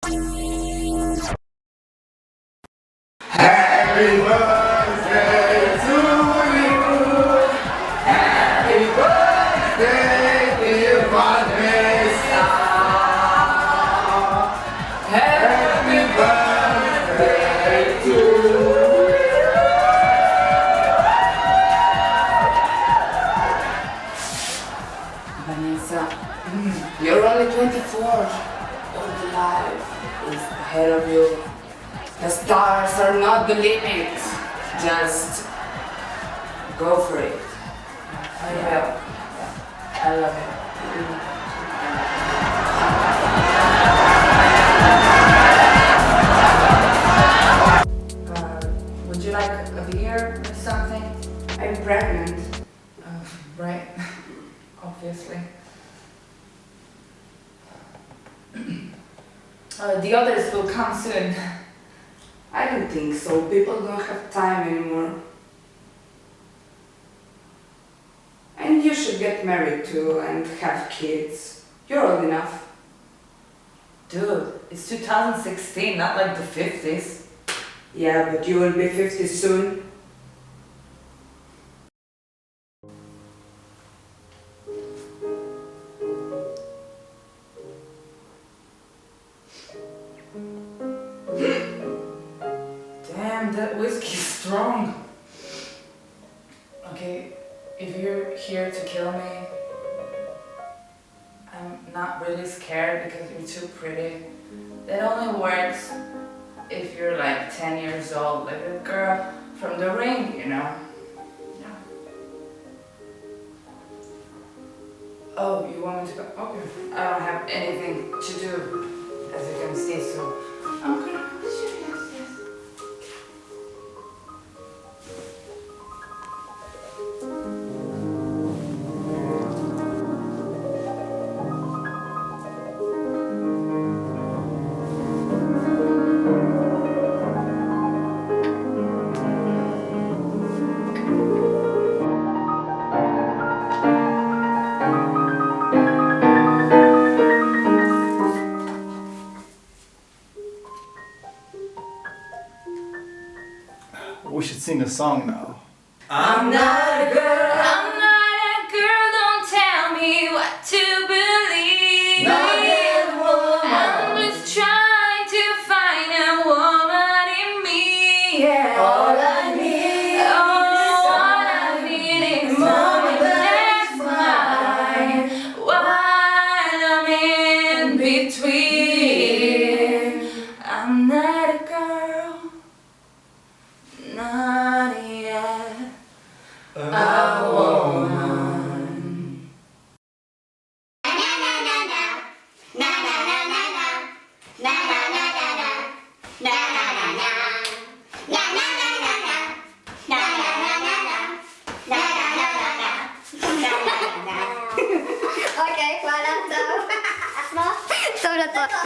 Happy birthday to you. Happy birthday, dear Vanessa. Happy birthday to you. Vanessa, you're only 24. All the life is ahead of you. The stars are not the limit. Just go for it. I will. I love it. Would you like a beer or something? I'm pregnant. Right. Obviously. The others will come soon. I don't think so. People don't have time anymore. And you should get married too and have kids. You're old enough. Dude, it's 2016, not like the 50s. Yeah, but you will be 50 soon. Damn, that whiskey's strong. Okay, if you're here to kill me, I'm not really scared because you're too pretty. That only works if you're like 10 years old, like the girl from The Ring, you know? Yeah. Oh, you want me to go? Okay. I don't have anything to do, as you can see, so I'm gonna push you. Yes, yes. We should sing a song now. I'm not a girl. I'm not a girl, don't tell me what to believe. Not yet a woman. I'm just trying to find a woman in me. Yeah. All I need Oh, all I need is someone that's mine. While I'm in between, I'm not a girl, not yet a woman. Okej, voilà, to. No, dobra to.